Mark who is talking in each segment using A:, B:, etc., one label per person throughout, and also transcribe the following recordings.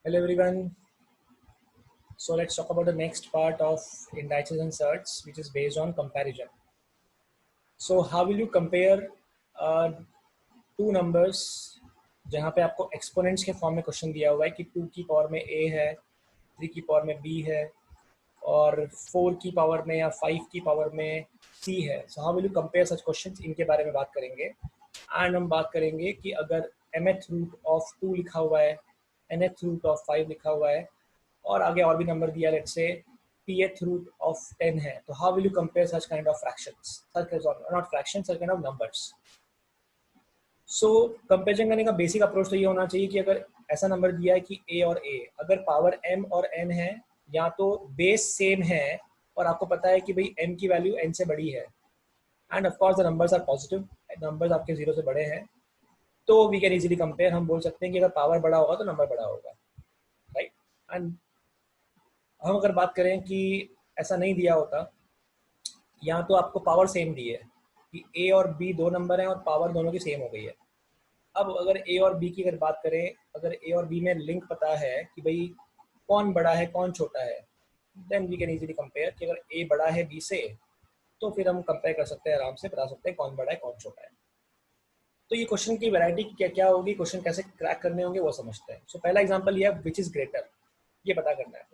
A: Hello everyone. So let's talk about the next part of indices and certs, which is based on comparison. So how will you compare uh, two numbers जहाँ पे आपको exponents के form में question दिया हुआ है कि 2 की पावर में a है, 3 की पावर में b है और 4 की पावर में या 5 की पावर में c है. So how will you compare such questions, इनके बारे में बात करेंगे. एंड हम बात करेंगे कि अगर mth रूट ऑफ 2 लिखा हुआ है, nth रूट ऑफ 5 लिखा हुआ है और आगे और भी नंबर दिया, let's say pth root of 10 है, तो how will you compare such kind of fractions, such not fraction, such kind of numbers. So comparison करने का बेसिक अप्रोच तो ये होना चाहिए कि अगर ऐसा नंबर दिया है कि a और a, अगर पावर m और n है, या तो बेस सेम है और आपको पता है कि भाई m की वैल्यू n से बड़ी है, and of course the numbers are positive, numbers आपके जीरो से बड़े हैं, तो वी कैन इजीली कंपेयर. हम बोल सकते हैं कि अगर पावर बड़ा होगा तो नंबर बड़ा होगा, राइट. एंड हम अगर बात करें कि ऐसा नहीं दिया होता, या तो आपको पावर सेम दी है कि a और b दो नंबर हैं और पावर दोनों की सेम हो गई है. अब अगर ए और बी की अगर बात करें, अगर ए और बी में लिंक पता है कि भाई कौन बड़ा है कौन छोटा है, then we can easily compare कि अगर ए बड़ा है बी से, तो फिर हम कंपेयर कर सकते हैं, आराम से बता सकते हैं कौन बड़ा है कौन छोटा है. तो ये क्वेश्चन की वैरायटी क्या क्या होगी, क्वेश्चन कैसे क्रैक करने होंगे, वो समझते हैं. सो पहला एग्जांपल ये है, विच इज ग्रेटर, ये पता करना है.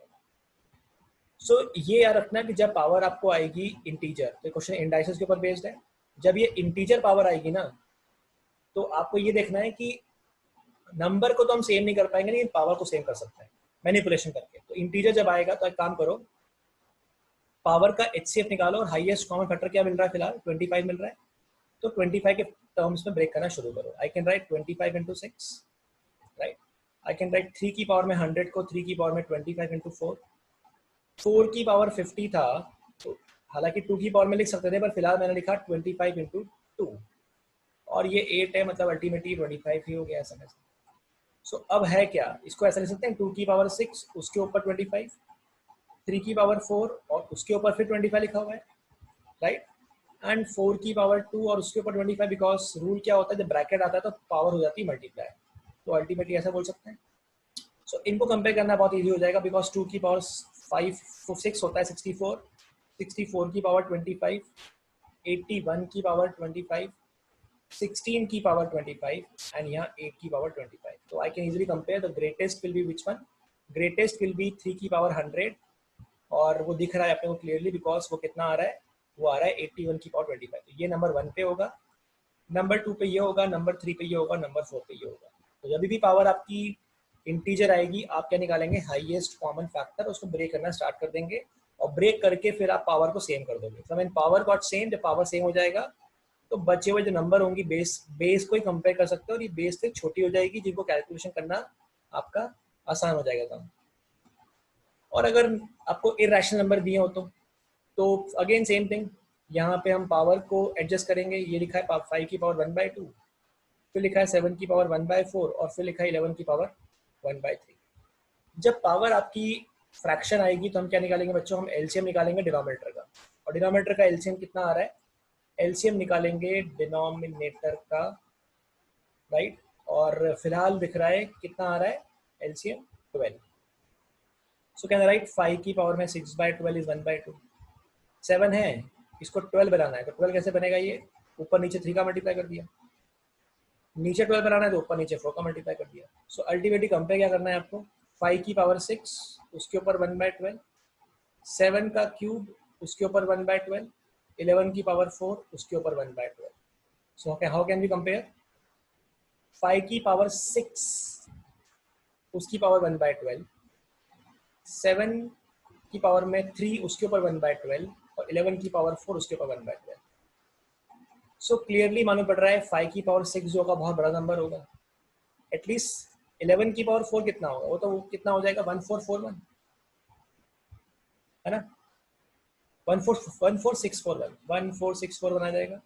A: सो ये याद रखना है कि जब पावर आपको आएगी इंटीजर, तो क्वेश्चन इंडाइसेस के ऊपर बेस्ड है, जब ये इंटीजर पावर आएगी ना, तो आपको ये देखना है कि नंबर को तो हम सेम नहीं कर पाएंगे, लेकिन पावर को सेम कर सकते हैं मैनिपुलेशन करके. तो इंटीजर जब आएगा तो एक काम करो, पावर का एचसीएफ निकालो और हाईएस्ट कॉमन फैक्टर क्या मिल रहा है, फिलहाल 25 मिल रहा है, तो 25 के टर्म्स में ब्रेक करना शुरू करो. I can write 25 into 6, right. I can write 3 की पावर में 100 को 3 की पावर में 25 इंटू 4. 4 की पावर 50 था, तो हालांकि 2 की पावर में लिख सकते थे, पर फिलहाल मैंने लिखा 25 इंटू 2, और ये 8 है, मतलब अल्टीमेटली 25 ही हो गया समझ. सो अब है क्या, इसको ऐसा लिख सकते हैं, 2 की पावर 6 उसके ऊपर 25, 3 की पावर 4 और उसके ऊपर फिर 25 लिखा हुआ है, राइट. एंड 4 की पावर 2 और उसके ऊपर 25, बिकॉज रूल क्या होता है, जब ब्रैकेट आता है तो पावर हो जाती है मल्टीप्लाई, तो अल्टीमेटली ऐसा बोल सकते हैं. सो इनको कंपेयर करना बहुत ईजी हो जाएगा, बिकॉज 2 की पावर 5 6 होता है 64, 64 की पावर 25, 81 की पावर 25, 16 की पावर 25, एंड यहाँ 8 की पावर 25. तो I can easily compare, the greatest will be which one, greatest will be 3 की पावर 100, और वो दिख रहा है अपने को क्लियरली, बिकॉज वो कितना आ रहा है, वो आ रहा है 81 की पावर 25. तो ये नंबर 1 पे होगा, नंबर 2 पे ये होगा, नंबर 3 पे ये होगा, नंबर 4 पे ये होगा. तो जब भी पावर आपकी इंटीजर आएगी, आप क्या निकालेंगे, हाईएस्ट कॉमन फैक्टर, उसको ब्रेक करना स्टार्ट कर देंगे, और ब्रेक करके फिर आप पावर को सेम कर दोगे. तो पावर गॉट सेम, जब पावर सेम हो जाएगा तो बचे हुए जो नंबर होंगी, बेस को ही कंपेयर कर सकते हो, और ये बेस से छोटी हो जाएगी, जिनको कैलकुलेशन करना आपका आसान हो जाएगा काम. और अगर आपको इरेशनल नंबर दिए हो तो अगेन सेम थिंग, यहाँ पे हम पावर को एडजस्ट करेंगे. ये लिखा है 5 की पावर 1/2, फिर लिखा है 7 की पावर 1/4, और फिर लिखा है 11 की पावर 1/3. जब पावर आपकी फ्रैक्शन आएगी तो हम क्या निकालेंगे बच्चों, हम एलसीएम निकालेंगे डिनोमिनेटर का, और डिनोमिनेटर का एलसीएम कितना आ रहा है, एलसीएम निकालेंगे डिनोमिनेटर का, राइट. और फिलहाल दिख रहा है कितना आ रहा है एलसीएम, 12. सो कैन राइट 5 की पावर में 6/12 इज 1/2. 7 है, इसको 12 बनाना है, तो 12 कैसे बनेगा, ये ऊपर नीचे 3 का मल्टीप्लाई कर दिया, नीचे 12 बनाना है तो ऊपर नीचे 4 का मल्टीप्लाई कर दिया. सो अल्टीमेटली कंपेयर क्या करना है आपको, 5 की पावर 6 उसके ऊपर 1/12, 7 का क्यूब उसके ऊपर 1/12, 11 की पावर 4 उसके ऊपर 1/12. So how can we compare, 5 की पावर 6 उसकी पावर 1/12, 7 की पावर में 3 उसके ऊपर 1/12, और 11 की पावर 4 उसके ऊपर 1/12. सो क्लियरली मालूम पड़ रहा है 5 की पावर 6 जो होगा बहुत बड़ा नंबर होगा. एटलीस्ट 11 की पावर 4 कितना होगा, वो तो कितना हो जाएगा, 1441, है ना, 14641 आ जाएगा,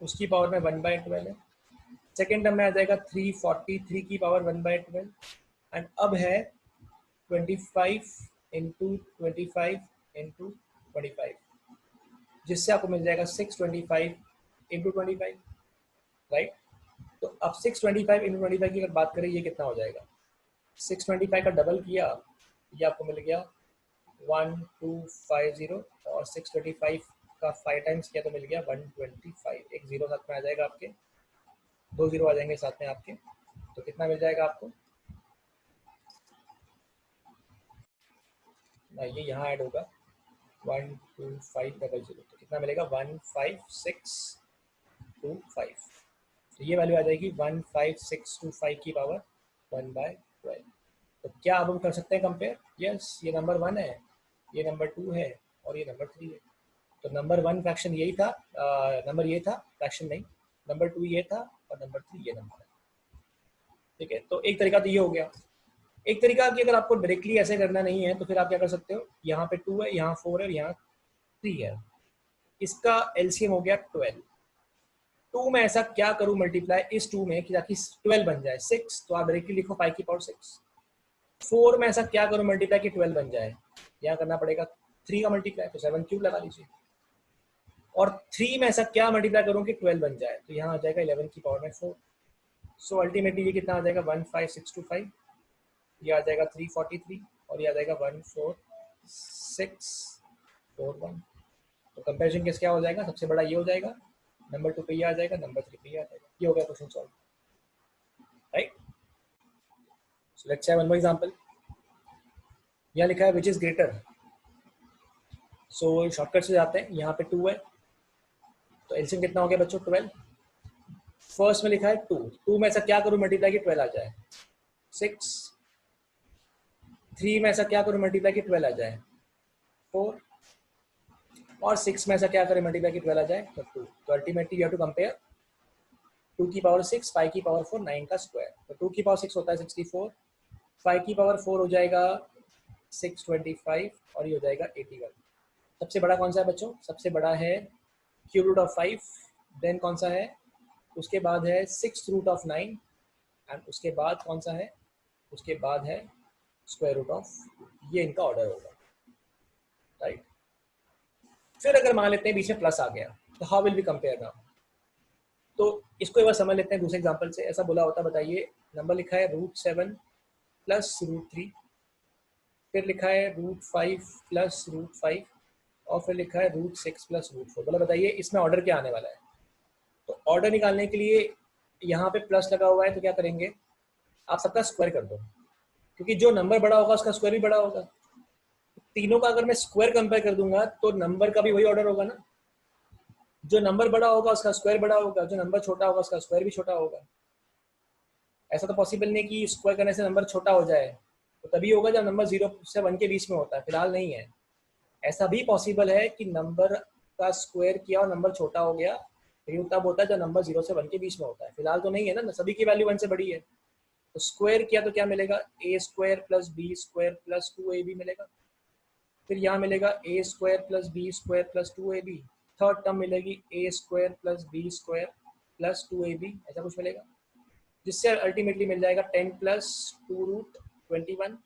A: उसकी पावर में 1/12 है. सेकेंड टर्म में आ जाएगा 343 की पावर 1/12, एंड अब है 25 इंटू 25 इंटू 25, जिससे आपको मिल जाएगा 625 इंटू 25, राइट. तो अब 625 इंटू 25 की अगर बात करें ये कितना हो जाएगा, 625 का डबल किया ये आपको मिल गया 1250 और 625 का 5 टाइम्स किया तो मिल गया 125, एक जीरो साथ में आ जाएगा आपके, दो जीरो आ जाएंगे साथ में आपके, तो कितना मिल जाएगा आपको, ना ये यहाँ ऐड होगा 12500, तो कितना मिलेगा 15625, तो ये वैल्यू आ जाएगी 15625 की पावर 1/12। तो क्या अब हम कर सकते हैं कंपेयर, यस ये नंबर 1 है, ये नंबर 2 है और ये नंबर 3 है। तो नंबर 1 फ्रैक्शन यही था, नंबर ये था फ्रैक्शन नहीं, नंबर 2 ये था और नंबर 3 ये नंबर है। ठीक है, तो एक तरीका तो ये हो गया। एक तरीका कि अगर आपको डायरेक्टली ऐसे करना नहीं है तो फिर आप क्या कर सकते हो, यहाँ पे 2 है, यहाँ 4 है और यहाँ 3 है, इसका एलसीएम हो गया 12। 2 में ऐसा क्या करूँ मल्टीप्लाई इस 2 में कि ताकि 12 बन जाए 6, तो आप डायरेक्टली लिखो 5 की पावर 6। 4 में ऐसा क्या करूँ मल्टीप्लाई कि 12 बन जाए, यहाँ करना पड़ेगा 3 का मल्टीप्लाई, तो 7 क्यूब लगा लीजिए। और 3 में ऐसा क्या मल्टीप्लाई करूँ कि 12 बन जाए, तो यहाँ आ जाएगा 11 की पावर में 4। सो अल्टीमेटली ये कितना आ जाएगा 15625, ये आ जाएगा 343 और ये आ जाएगा 14641। तो कंपेरिजन केस क्या हो जाएगा, सबसे बड़ा ये हो जाएगा, नंबर 2 पे ये आ जाएगा, नंबर 3 पे ये आ जाएगा। ये हो गया question solve, right. So let's have one more example. यहाँ लिखा है which is greater, so shortcut से जाते हैं, यहाँ पे 2 है तो एलसीएम कितना हो गया बच्चों 12। फर्स्ट में लिखा है 2, 2 में ऐसा क्या करूँ मल्टीप्लाई कि 12 आ जाए 6, 3 में ऐसा क्या करूँ मल्टीप्लाई कि 12 आ जाए 4, और 6 में ऐसा क्या करें मल्टीप्लाई कि 12 आ जाए तो 2। तो ultimately you have to compare 2 की पावर 6, 5 की पावर 4, 9 का स्क्वायर, तो 2 की पावर 6 होता है 64, 5 की पावर 4 हो जाएगा 625 और ये हो जाएगा 81। सबसे बड़ा कौन सा है बच्चों, सबसे बड़ा है क्यूब रूट ऑफ 5, देन कौन सा है, उसके बाद है 6 रूट ऑफ 9 एंड उसके बाद कौन सा है, उसके बाद है स्क्वायर रूट ऑफ, ये इनका ऑर्डर होगा, राइट। फिर अगर मान लेते हैं बीच में प्लस आ गया तो how will we compare now, तो इसको एक बार समझ लेते हैं दूसरे एग्जांपल से। ऐसा बोला होता, बताइए नंबर लिखा है √7 प्लस √3, फिर लिखा है √5 प्लस √5 और फिर लिखा है √6 प्लस √4। बोला बताइए इसमें ऑर्डर क्या आने वाला है, तो ऑर्डर निकालने के लिए यहाँ पे प्लस लगा हुआ है तो क्या करेंगे, आप सबका स्क्वायर कर दो, क्योंकि जो नंबर बड़ा होगा उसका स्क्वायर भी बड़ा होगा। तीनों का अगर मैं स्क्वायर कंपेयर कर दूंगा तो नंबर का भी वही ऑर्डर होगा ना, जो नंबर बड़ा होगा उसका स्क्वायर बड़ा होगा, जो नंबर छोटा होगा उसका स्क्वायर भी छोटा होगा। ऐसा तो पॉसिबल नहीं कि स्क्वायर करने से नंबर छोटा हो जाए, तो तभी होगा जब नंबर 0 से 1 के बीच में होता है, फिलहाल नहीं है। ऐसा भी पॉसिबल है कि नंबर का स्क्वायर किया और नंबर छोटा हो गया, लेकिन तब होता है जब नंबर 0 से 1 के बीच में होता है, फिलहाल तो नहीं है ना, सभी की वैल्यू 1 से बड़ी है। तो स्क्वायर किया तो क्या मिलेगा, a square plus b square plus 2ab मिलेगा, फिर यहाँ मिलेगा a square plus b square plus 2ab, third term मिलेगी a square plus b square plus 2ab, ऐसा कुछ मिलेगा, जिससे अल्टीमेटली मिल जाएगा 10 प्लस 2√21,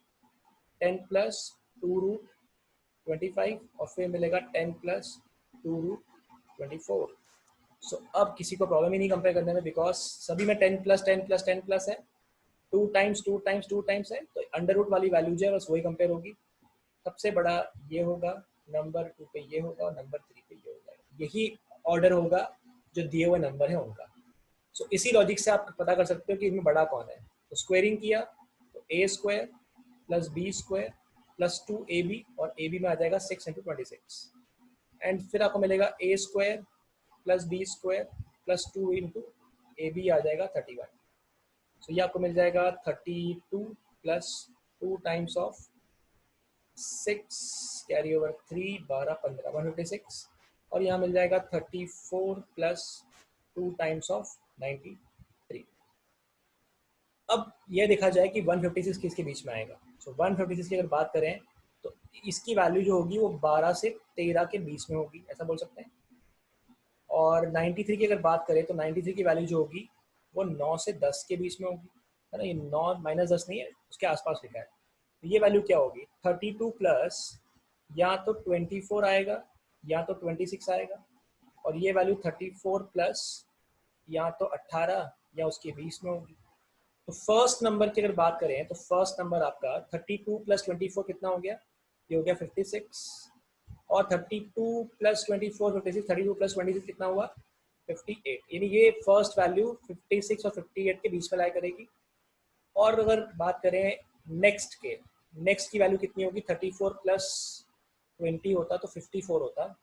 A: 10 प्लस 2√25 और फिर मिलेगा 10 प्लस 2√24। सो अब किसी को प्रॉब्लम ही नहीं कंपेयर करने में, बिकॉज सभी में 10 प्लस 10 प्लस 10 प्लस है, 2 टाइम्स 2 टाइम्स 2 टाइम्स है, तो अंडर रूट वाली वैल्यू जो है बस वही कंपेयर होगी। सबसे बड़ा ये होगा, नंबर 2 पे ये होगा और नंबर 3 पे ये होगा, यही ऑर्डर होगा जो दिए हुए नंबर है उनका। सो इसी लॉजिक से आप पता कर सकते हो कि इसमें बड़ा कौन है। तो स्क्वायरिंग किया तो a square plus b square plus 2ab और ab में आ जाएगा 6 × 26 एंड फिर आपको मिलेगा a square plus b square plus 2 × ab आ जाएगा 31। सो ये आपको मिल जाएगा 32 plus 2 times of 6 carry over 3 12 15 156 और यहाँ मिल जाएगा 34 प्लस 2 टाइम्स ऑफ 93। अब यह देखा जाए कि 156 किसके बीच में आएगा। सो 156 की अगर बात करें तो इसकी वैल्यू जो होगी वो 12 से 13 के बीच में होगी, ऐसा बोल सकते हैं। और 93 की अगर बात करें तो 93 की वैल्यू जो होगी वो 9 से 10 के बीच में होगी, है ना, ये 9 माइनस 10 नहीं है, उसके आसपास लिखा है। तो ये वैल्यू क्या होगी, 32 प्लस या तो 24 आएगा या तो 26 आएगा, और ये वैल्यू 34 प्लस या तो 18 या उसके बीच में होगी। तो फर्स्ट नंबर की अगर बात करें तो फर्स्ट नंबर आपका 32 + 24 कितना हो गया, ये हो गया 56। और 32 + 24 56, 32 + 26 कितना हुआ 58। यानी ये फर्स्ट वैल्यू 56 और 58 के बीच में लाया करेगी। और अगर बात करें नेक्स्ट के, नेक्स्ट की वैल्यू कितनी होगी, 34 + 20 होता तो 54 होता,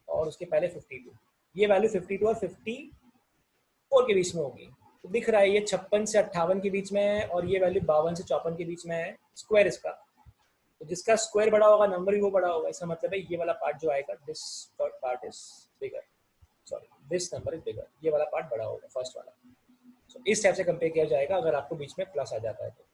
A: और उसके पहले 52। ये वैल्यू 52 और 54 के बीच में होगी। तो दिख रहा है ये 56 से 58 के बीच में है, और ये वैल्यू 52 से 54 के बीच में है, स्क्वायर इसका। तो जिसका स्क्वायर बड़ा होगा नंबर भी वो बड़ा होगा। इसका मतलब है ये वाला पार्ट जो आएगा, this part is bigger, sorry this number is bigger, ये वाला पार्ट बड़ा होगा फर्स्ट वाला। तो इस टाइप से कंपेयर किया जाएगा अगर आपको बीच में प्लस आ जाता है तो।